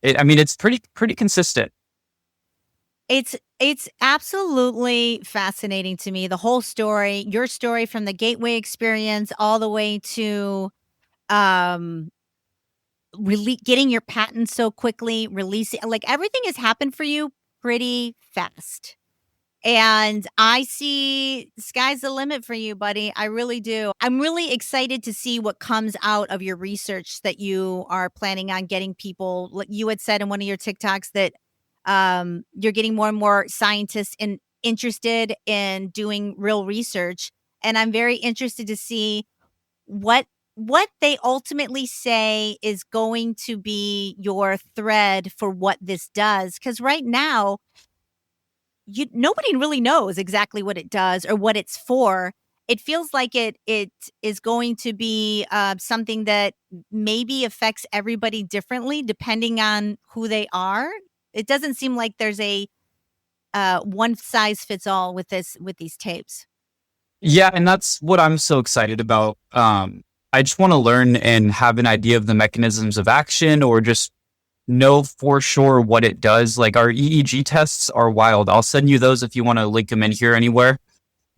I mean, it's pretty consistent. It's absolutely fascinating to me, the whole story, your story from the gateway experience all the way to, um, really getting your patent so quickly, releasing like, everything has happened for you pretty fast. And I see sky's the limit for you, buddy. I really do. I'm really excited to see what comes out of your research that you are planning on getting people. Like you had said in one of your TikToks that you're getting more and more scientists interested in doing real research, and I'm very interested to see what what they ultimately say is going to be your thread for what this does. Because right now you nobody really knows exactly what it does or what it's for. It feels like it is going to be, something that maybe affects everybody differently depending on who they are. It doesn't seem like there's a, one size fits all with these tapes. Yeah, and that's what I'm so excited about. I just want to learn and have an idea of the mechanisms of action, or just know for sure what it does. Like our EEG tests are wild. I'll send you those if you want to link them in here anywhere.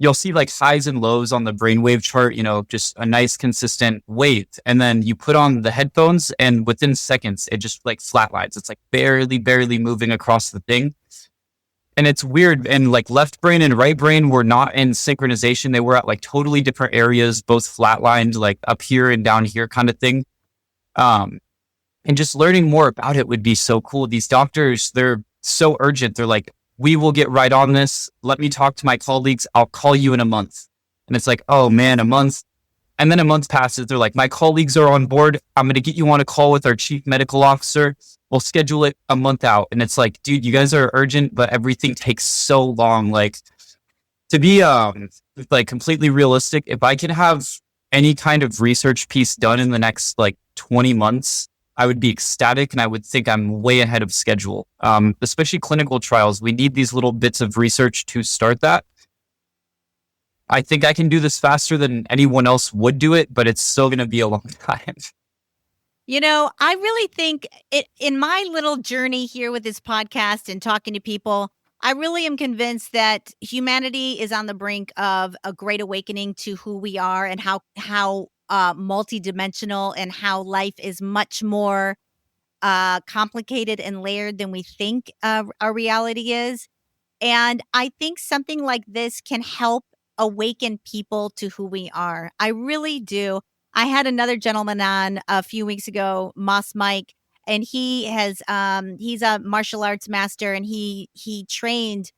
You'll see like highs and lows on the brainwave chart, just a nice consistent wave. And then you put on the headphones, and within seconds, it just like flatlines. It's like barely moving across the thing. And it's weird. And like left brain and right brain were not in synchronization. They were at like totally different areas, both flatlined, like up here and down here kind of thing. Um, and just learning more about it would be so cool. These doctors, they're so urgent. They're like, we will get right on this. Let me talk to my colleagues. I'll call you in a month. And it's like, oh man, a month. And then a month passes. They're like, my colleagues are on board. I'm going to get you on a call with our chief medical officer. We'll schedule it a month out. And it's like, dude, you guys are urgent, but everything takes so long. Like, to be like completely realistic, if I can have any kind of research piece done in the next like 20 months, I would be ecstatic, and I would think I'm way ahead of schedule. Especially clinical trials, we need these little bits of research to start that. I think I can do this faster than anyone else would do it, but it's still going to be a long time. I really think it in my little journey here with this podcast and talking to people, I really am convinced that humanity is on the brink of a great awakening to who we are and how multidimensional and how life is much more complicated and layered than we think our reality is. And I think something like this can help awaken people to who we are. I really do. I had another gentleman on a few weeks ago, Moss Mike, and he's a martial arts master, and he trained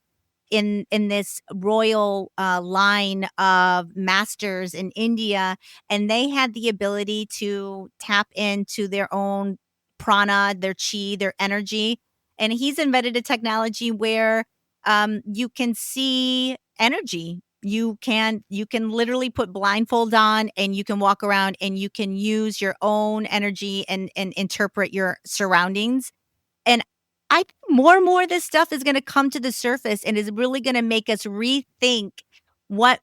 in this royal line of masters in India, and they had the ability to tap into their own prana, their chi, their energy. And he's invented a technology where you can see energy. You can literally put blindfold on, and you can walk around, and you can use your own energy and interpret your surroundings. And I think more and more of this stuff is gonna come to the surface and is really gonna make us rethink what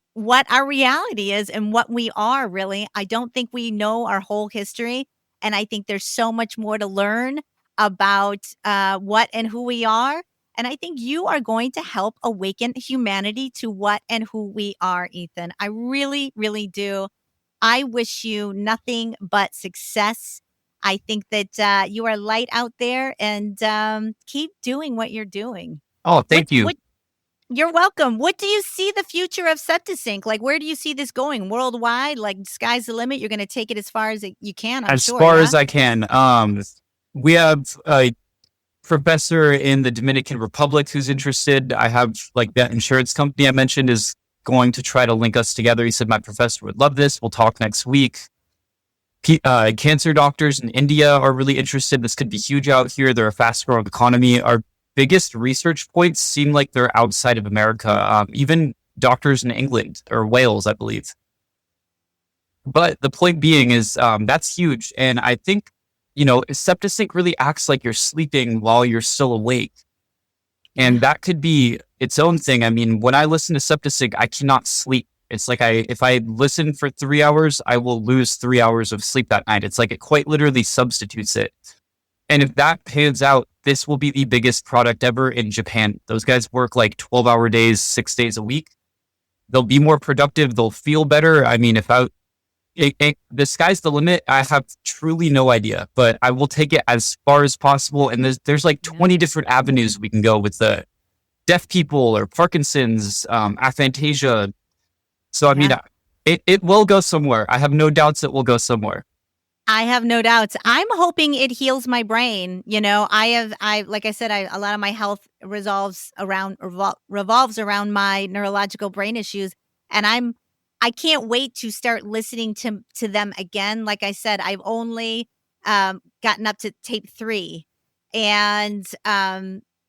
our reality is and what we are really. I don't think we know our whole history, and I think there's so much more to learn about, what and who we are, and I think you are going to help awaken humanity to what and who we are, Ethan. I really, really do. I wish you nothing but success. I think that, you are light out there and, keep doing what you're doing. Oh, What thank you. what You're welcome. What do you see the future of Septa Sync? Like, where do you see this going? Worldwide? Like, sky's the limit? You're gonna take it as far as you can, I'm As sure, far yeah? as I can, we have a professor in the Dominican Republic who's interested. I have like that insurance company I mentioned is going to try to link us together. He said my professor would love this. We'll talk next week. Cancer doctors in India are really interested. This could be huge out here. They're a fast growing economy. Our biggest research points seem like they're outside of America, even doctors in England or Wales, I believe. But the point being is that's huge. And I think, Septa Sync really acts like you're sleeping while you're still awake. Yeah. And that could be its own thing. I mean, when I listen to Septa Sync, I cannot sleep. It's like if I listen for 3 hours, I will lose 3 hours of sleep that night. It's like it quite literally substitutes it. And if that pans out, this will be the biggest product ever in Japan. Those guys work like 12-hour days, 6 days a week. They'll be more productive. They'll feel better. I mean, the sky's the limit. I have truly no idea, but I will take it as far as possible. And there's like Yeah. 20 different avenues we can go with the deaf people or Parkinson's, aphantasia. So, I mean, Yeah. it will go somewhere. I have no doubts it will go somewhere. I have no doubts. I'm hoping it heals my brain. I like I said, a lot of my health revolves around my neurological brain issues, and I can't wait to start listening to them again. Like I said, I've only gotten up to tape 3, and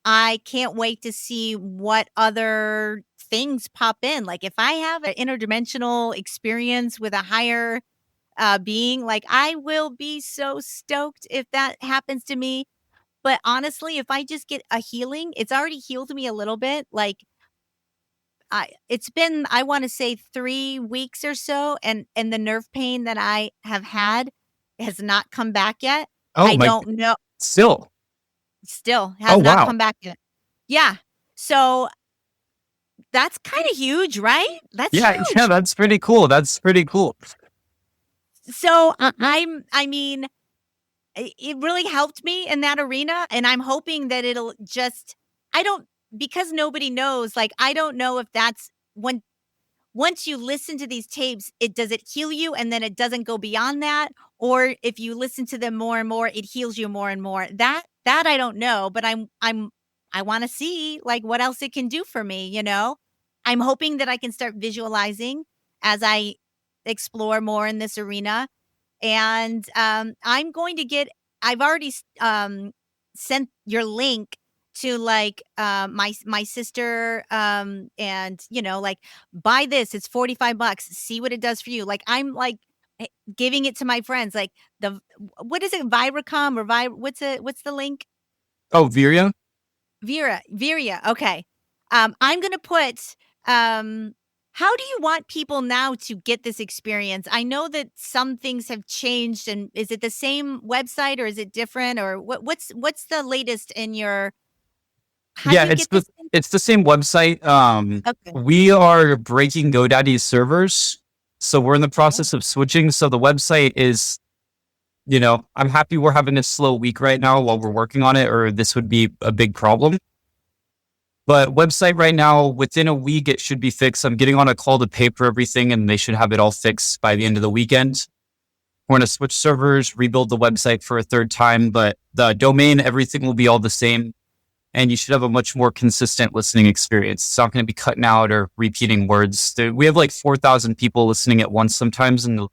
I can't wait to see what other things pop in. Like if I have an interdimensional experience with a higher being. Like, I will be so stoked if that happens to me. But honestly, if I just get a healing, it's already healed me a little bit. Like, it's been, I want to say 3 weeks or so, and the nerve pain that I have had has not come back yet. Oh I my, don't know. still. Still Oh, has not wow. come back yet. Yeah. So that's kind of huge, right? That's Yeah. Yeah. huge. That's pretty cool. That's pretty cool. So I mean, it really helped me in that arena, and I'm hoping that it'll just I don't because nobody knows, like, I don't know if that's once you listen to these tapes, does it heal you and then it doesn't go beyond that? Or if you listen to them more and more, it heals you more and more. That I don't know, but I wanna see, like, what else it can do for me, you know? I'm hoping that I can start visualizing as I explore more in this arena, and, I'm going to get I've already sent your link to, like, my sister, and, like, "Buy this, it's 45 bucks, see what it does for you." Like, I'm, like, giving it to my friends, like, what is it, Viracom or what's the link? Oh, Viria? Viria, okay. I'm gonna put, how do you want people now to get this experience? I know that some things have changed, and is it the same website or is it different, or what's the latest in your how do Yeah, you get this in? it's the same website. Okay. We are breaking GoDaddy's servers, so we're in the Oh, process of switching. So the website is, I'm happy we're having a slow week right now while we're working on it, or this would be a big problem. But website right now, within a week, it should be fixed. I'm getting on a call to pay for everything, and they should have it all fixed by the end of the weekend. We're going to switch servers, rebuild the website for a third time, but the domain, everything will be all the same. And you should have a much more consistent listening experience. It's not going to be cutting out or repeating words. We have like 4,000 people listening at once sometimes, and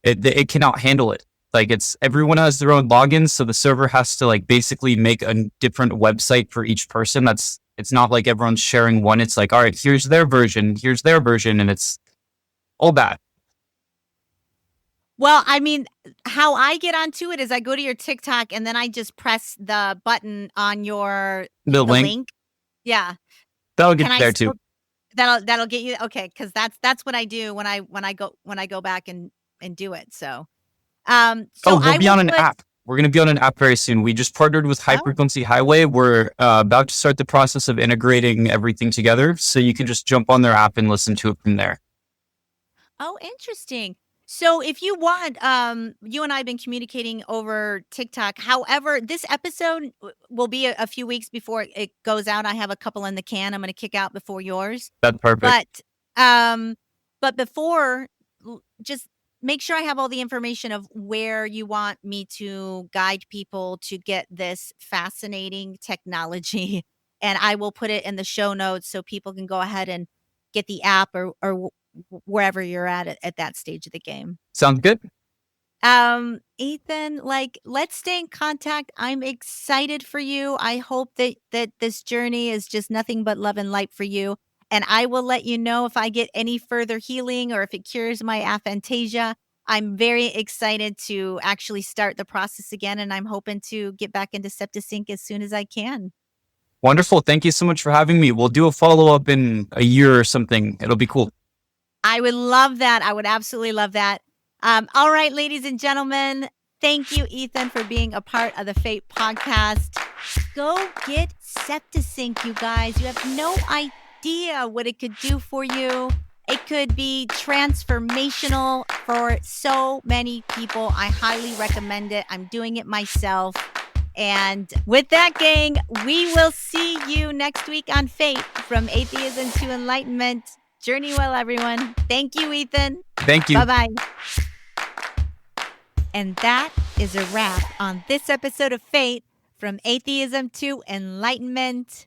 it cannot handle it. Like everyone has their own logins, so the server has to like basically make a different website for each person. It's not like everyone's sharing one. It's like, all right, here's their version, and it's all bad. Well, I mean, how I get onto it is I go to your TikTok and then I just press the button on The the link, link. Yeah. that'll get Can you I there too. still that'll get you okay? Because that's what I do when I go back and do it. So Oh, we'll I be will on an put app. We're going to be on an app very soon. We just partnered with High oh, Frequency Highway. We're about to start the process of integrating everything together. So you can just jump on their app and listen to it from there. oh, interesting. So if you want, you and I have been communicating over TikTok. However, this episode will be a few weeks before it goes out. I have a couple in the can. I'm going to kick out before yours. That's perfect. But, um, but before, just make sure I have all the information of where you want me to guide people to get this fascinating technology, and I will put it in the show notes so people can go ahead and get the app or wherever you're at that stage of the game. Sounds good. Ethan, like, let's stay in contact. I'm excited for you. I hope that this journey is just nothing but love and light for you. And I will let you know if I get any further healing or if it cures my aphantasia. I'm very excited to actually start the process again, and I'm hoping to get back into Septa Sync as soon as I can. Wonderful. Thank you so much for having me. We'll do a follow up in a year or something. It'll be cool. I would love that. I would absolutely love that. All right, ladies and gentlemen, thank you, Ethan, for being a part of the Fate podcast. Go get Septa Sync, you guys. You have no idea what it could do for you. It could be transformational for so many people. I highly recommend it. I'm doing it myself. And with that, gang, we will see you next week on Fate from Atheism to Enlightenment. Journey well, everyone. Thank you, Ethan. Thank you. Bye bye. And that is a wrap on this episode of Fate from Atheism to Enlightenment.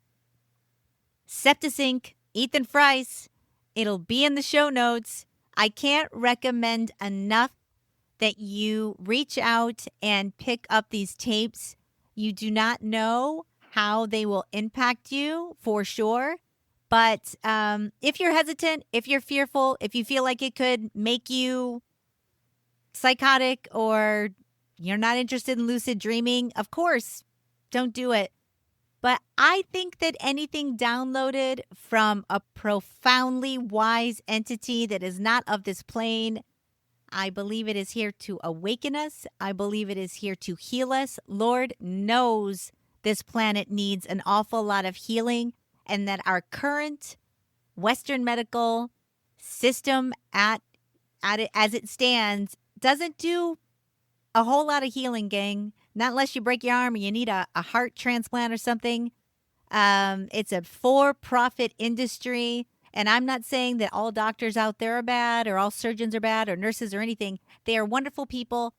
Septa Sync, Ethan Price. It'll be in the show notes. I can't recommend enough that you reach out and pick up these tapes. You do not know how they will impact you for sure. But if you're hesitant, if you're fearful, if you feel like it could make you psychotic or you're not interested in lucid dreaming, of course, don't do it. But I think that anything downloaded from a profoundly wise entity that is not of this plane, I believe it is here to awaken us. I believe it is here to heal us. Lord knows this planet needs an awful lot of healing, and that our current Western medical system at it as it stands doesn't do a whole lot of healing, gang. Not unless you break your arm or you need a heart transplant or something. It's a for-profit industry. And I'm not saying that all doctors out there are bad or all surgeons are bad or nurses or anything. They are wonderful people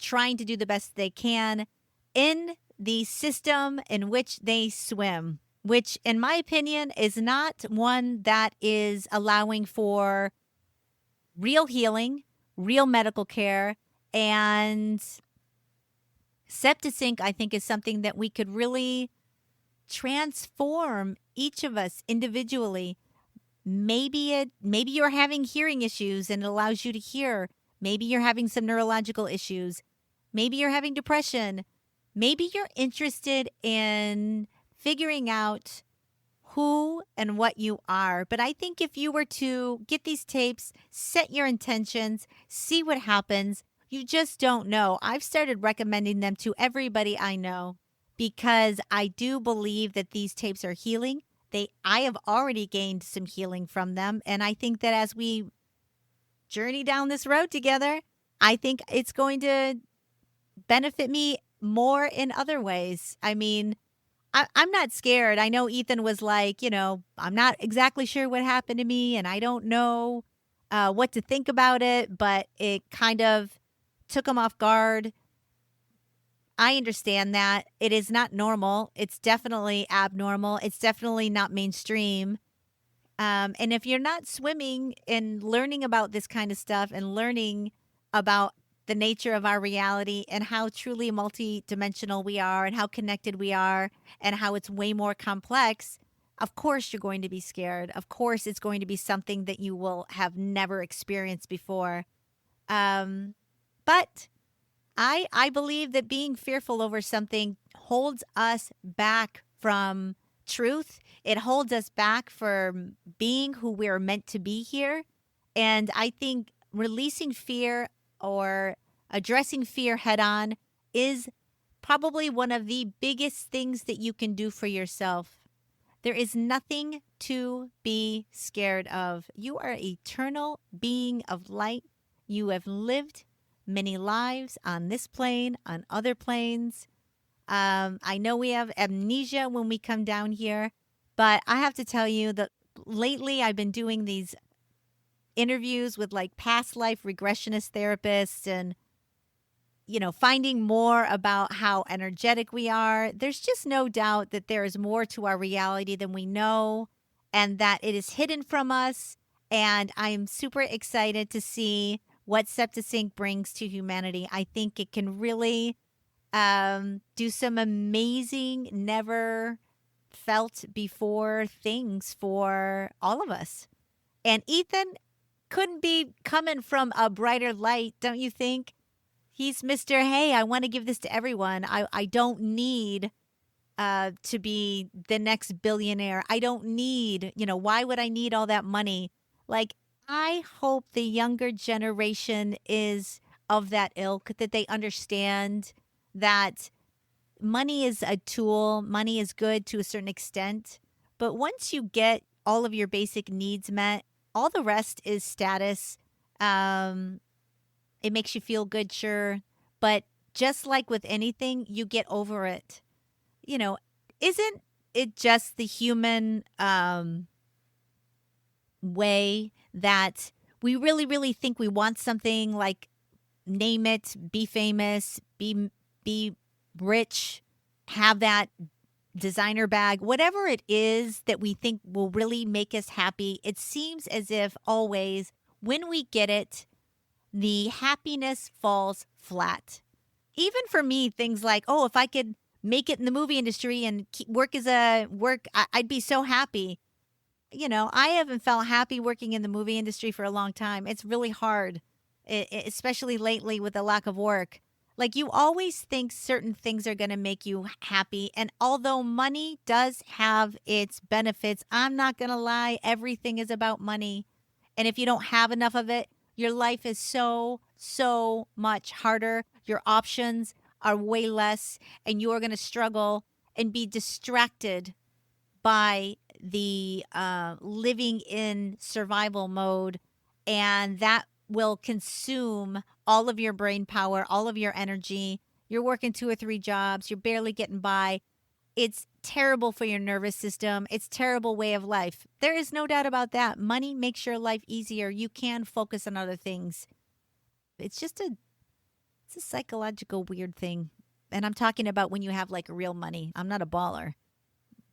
trying to do the best they can in the system in which they swim, which, in my opinion, is not one that is allowing for real healing, real medical care, and septicink, I think, is something that we could really transform each of us individually. Maybe you're having hearing issues and it allows you to hear. Maybe you're having some neurological issues. Maybe you're having depression. Maybe you're interested in figuring out who and what you are. But I think if you were to get these tapes, set your intentions, see what happens, you just don't know. I've started recommending them to everybody I know because I do believe that these tapes are healing. I have already gained some healing from them, and I think that as we journey down this road together, I think it's going to benefit me more in other ways. I mean, I'm not scared. I know Ethan was like, I'm not exactly sure what happened to me and I don't know what to think about it, but it kind of took him off guard. I understand that. It is not normal. It's definitely abnormal. It's definitely not mainstream. And if you're not swimming and learning about this kind of stuff and learning about the nature of our reality and how truly multidimensional we are and how connected we are and how it's way more complex, of course you're going to be scared. Of course it's going to be something that you will have never experienced before. Um, But I believe that being fearful over something holds us back from truth. It holds us back from being who we're meant to be here. And I think releasing fear or addressing fear head on is probably one of the biggest things that you can do for yourself. There is nothing to be scared of. You are an eternal being of light. You have lived many lives on this plane, on other planes. I know we have amnesia when we come down here, but I have to tell you that lately I've been doing these interviews with like past life regressionist therapists and finding more about how energetic we are. There's just no doubt that there is more to our reality than we know and that it is hidden from us. And I am super excited to see what Septa Sync brings to humanity. I think it can really do some amazing, never felt before things for all of us. And Ethan couldn't be coming from a brighter light, don't you think? He's Mr. Hey, I want to give this to everyone. I don't need to be the next billionaire. I don't need, why would I need all that money? Like, I hope the younger generation is of that ilk, that they understand that money is a tool, money is good to a certain extent. But once you get all of your basic needs met, all the rest is status. It makes you feel good, sure. But just like with anything, you get over it. Isn't it just the human way that we really, really think we want something like name it, be famous, be rich, have that designer bag, whatever it is that we think will really make us happy. It seems as if always when we get it, the happiness falls flat. Even for me, things like, oh, if I could make it in the movie industry and work as I'd be so happy. I haven't felt happy working in the movie industry for a long time. It's really hard, especially lately with the lack of work. Like you always think certain things are going to make you happy. And although money does have its benefits, I'm not going to lie, everything is about money. And if you don't have enough of it, your life is so, so much harder. Your options are way less, and you are going to struggle and be distracted by the living in survival mode. And that will consume all of your brain power, all of your energy. You're working 2 or 3 jobs. You're barely getting by. It's terrible for your nervous system. It's a terrible way of life. There is no doubt about that. Money makes your life easier. You can focus on other things. It's a psychological weird thing. And I'm talking about when you have like real money. I'm not a baller,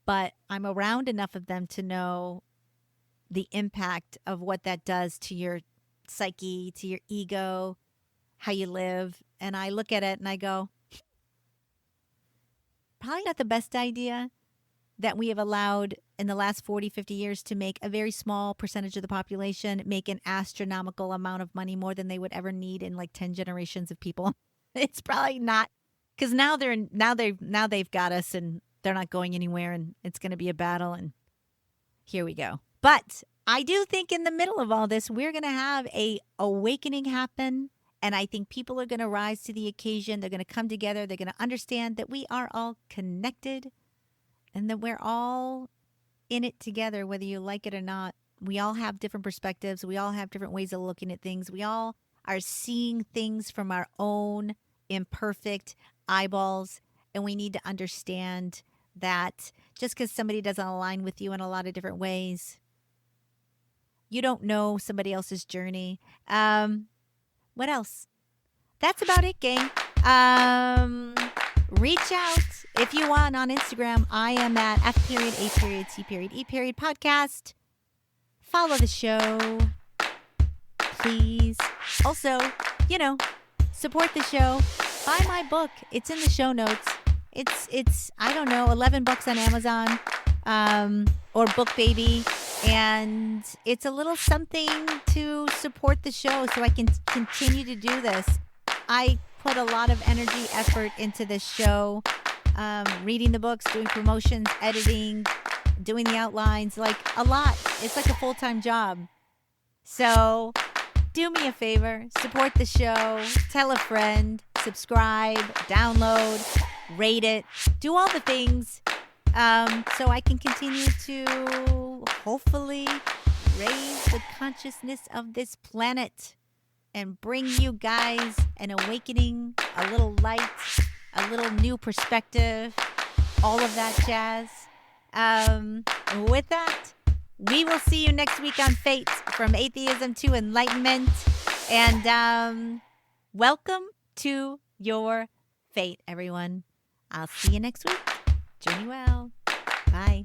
but I'm around enough of them to know the impact of what that does to your psyche, to your ego, how you live. And I look at it and I go, probably not the best idea that we have allowed in the last 40, 50 years to make a very small percentage of the population make an astronomical amount of money, more than they would ever need in like 10 generations of people. It's probably not, because now they've got us and they're not going anywhere, and it's going to be a battle, and here we go. But I do think in the middle of all this, we're going to have a awakening happen. And I think people are going to rise to the occasion. They're going to come together. They're going to understand that we are all connected and that we're all in it together, whether you like it or not. We all have different perspectives. We all have different ways of looking at things. We all are seeing things from our own imperfect eyeballs. And we need to understand that just because somebody doesn't align with you in a lot of different ways, you don't know somebody else's journey. What else? That's about it, gang. Reach out if you want on Instagram. I am at F.A.T.E. podcast. Follow the show, please. Also, support the show. Buy my book. It's in the show notes. It's I don't know, $11 on Amazon, or Book Baby. And it's a little something to support the show so I can continue to do this. I put a lot of energy, effort into this show, reading the books, doing promotions, editing, doing the outlines, like a lot. It's like a full-time job. So do me a favor, support the show, tell a friend, subscribe, download, rate it, do all the things so I can continue to hopefully raise the consciousness of this planet and bring you guys an awakening, a little light, a little new perspective, all of that jazz. With that, we will see you next week on Fate, from atheism to enlightenment. And welcome to your fate, everyone. I'll see you next week. Journey well. Bye.